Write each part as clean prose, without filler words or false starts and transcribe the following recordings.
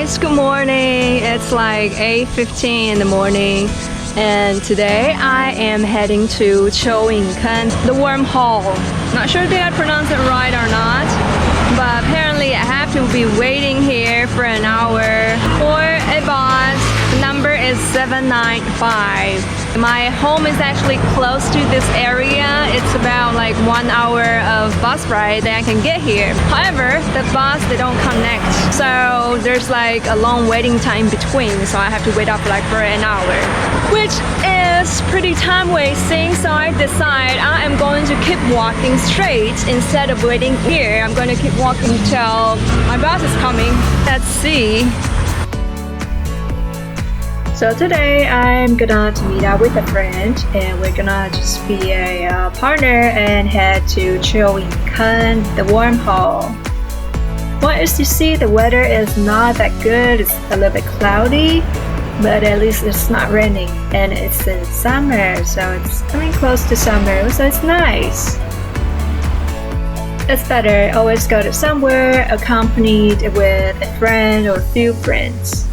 guys, good morning. It's like 8:15 in the morning and today I am heading to Chouinken, the wormhole. Not sure did I pronounce it right or not, but apparently I have to be waiting here for an hour for a bus. The number is 795. My home is actually close to this area. It's about like 1 hour of bus ride that I can get here. However, the bus, they don't connect. So there's like a long waiting time between. So I have to wait up like for an hour, which is pretty time wasting. So I decide I am going to keep walking straight instead of waiting here. I'm going to keep walking till my bus is coming. Let's see. So today I'm gonna meet up with a friend and we're gonna just be a partner and head to Chouinken, the wormhole. One is to see the weather is not that good, it's a little bit cloudy, but at least it's not raining and it's in summer, so it's coming close to summer, so it's nice. It's better always go to somewhere accompanied with a friend or a few friends.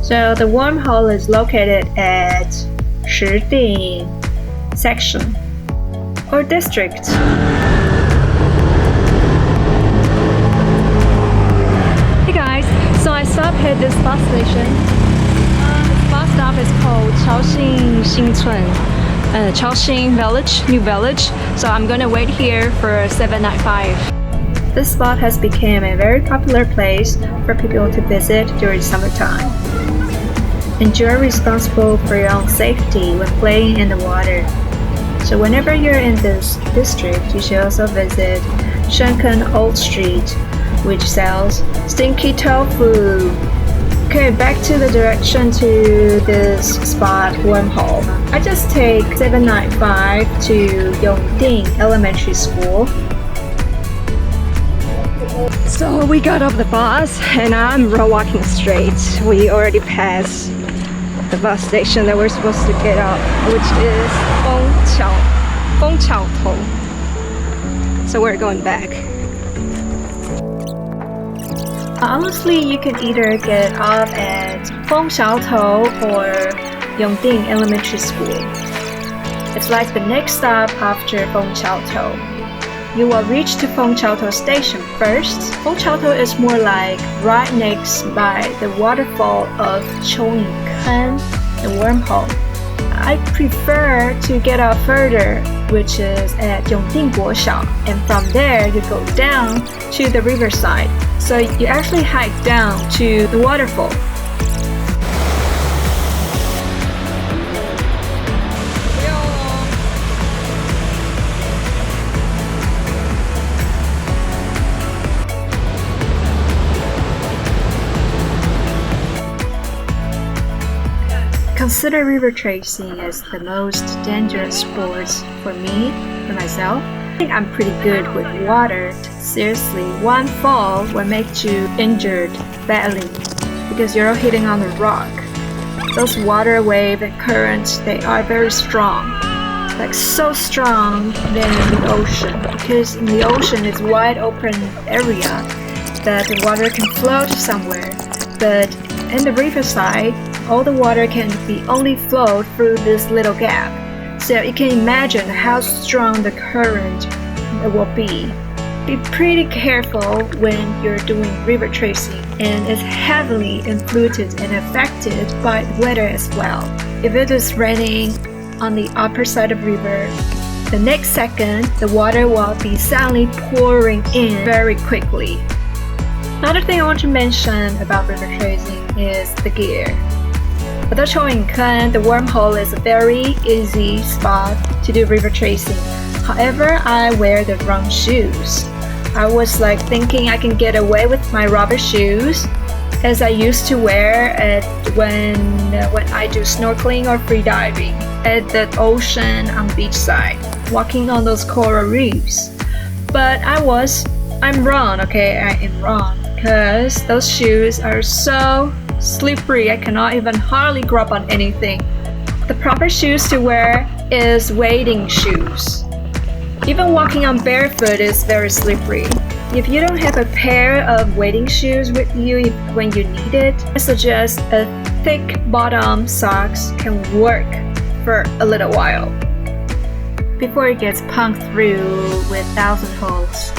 So the wormhole is located at Shiding section or district. Hey guys, so I stopped at this bus station. This bus stop is called Chaoxing Xingcun, Chaoxing Village, New Village. So I'm gonna wait here for 795. This spot has become a very popular place for people to visit during summertime. And you're responsible for your own safety when playing in the water. So whenever you're in this district, you should also visit Shenken Old Street, which sells stinky tofu. Okay, back to the direction to this spot, wormhole. I just take 795 to Yongding Elementary School. So we got off the bus and I'm walking straight. We already passed the bus station that we're supposed to get off, which is Fengqiaotou. So we're going back. Honestly, you can either get off at Fengqiaotou or Yongding Elementary School. It's like the next stop after Fengqiaotou. You will reach to Fengqiaotou station first. Fengqiaotou is more like right next by the waterfall of Chouinken, the wormhole. I prefer to get out further, which is at Yongding Guoxiao, and from there you go down to the riverside. So you actually hike down to the waterfall. Consider rivertracing as the most dangerous sport for me, for myself. I think I'm pretty good with water. Seriously, one fall will make you injured badly because you're hitting on the rock. Those water wave and currents, they are very strong. Like so strong than in the ocean, because in the ocean it's wide open area that the water can float somewhere. But in the riverside, all the water can be only flow through this little gap. So you can imagine how strong the current will be. Be pretty careful when you're doing river tracing, and it's heavily influenced and affected by the weather as well. If it is raining on the upper side of river, the next second the water will be suddenly pouring in very quickly. Another thing I want to mention about river tracing is the gear. Although Chouinken, the wormhole is a very easy spot to do river tracing. However, I wear the wrong shoes. I was like thinking I can get away with my rubber shoes as I used to wear it when I do snorkeling or free diving at the ocean on beach side, walking on those coral reefs. But I'm wrong, okay? I am wrong because those shoes are so slippery, I cannot even hardly grab on anything. The proper shoes to wear is wading shoes. Even walking on barefoot is very slippery. If you don't have a pair of wading shoes with you when you need it, I suggest a thick bottom socks can work for a little while before it gets punked through with 1,000 holes.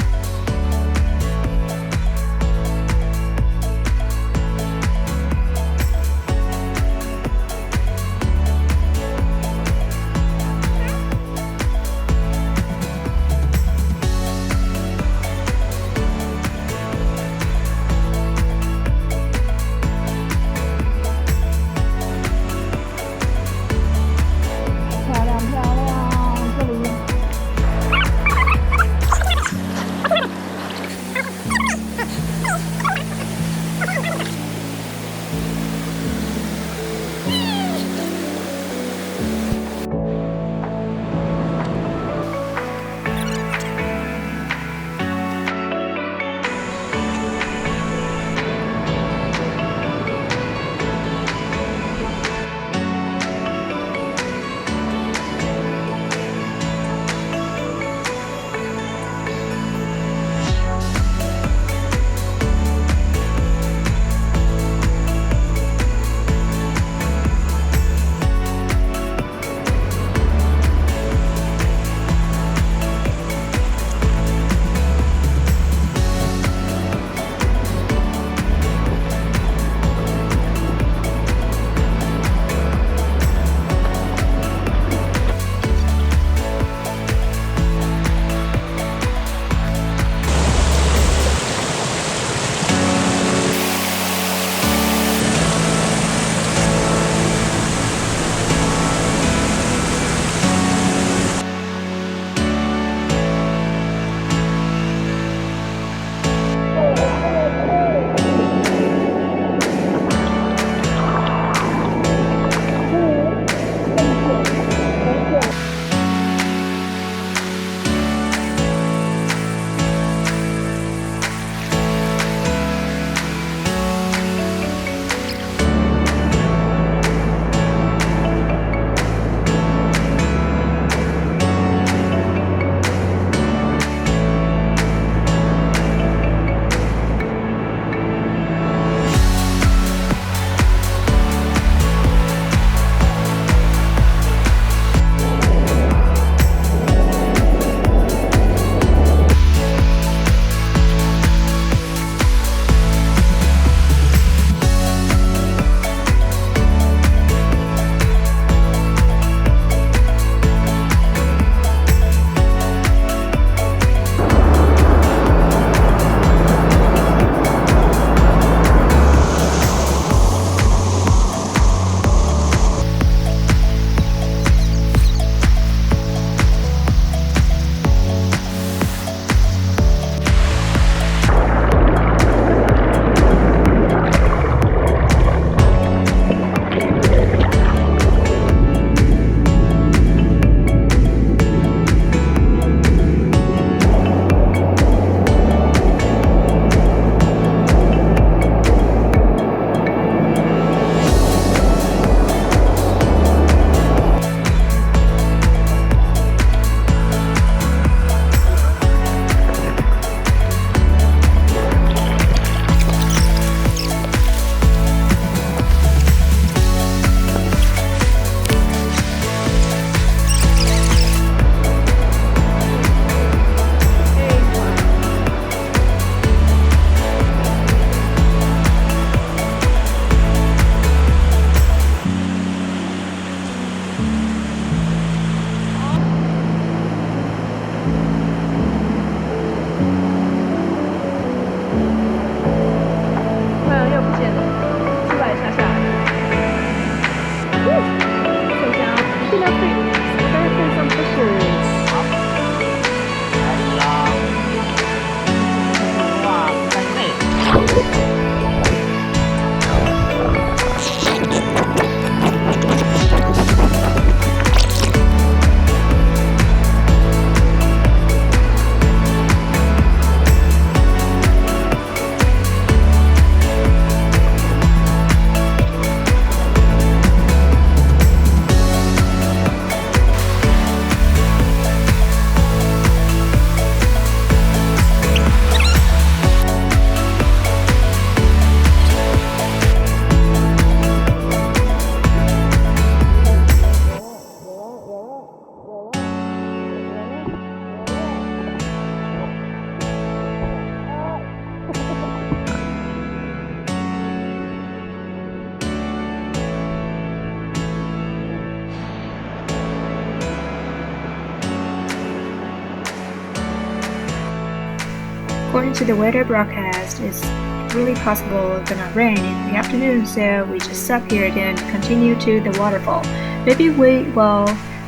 according to the weather broadcast, it's really possible gonna rain in the afternoon, so we just stop here and continue to the waterfall. Maybe we will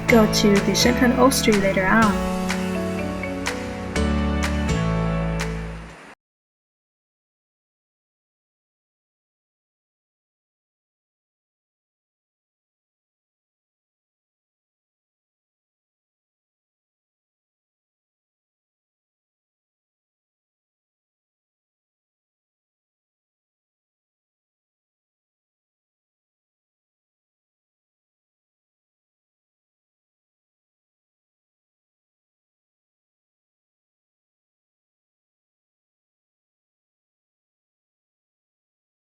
go to the Shenkan Oak Street later on.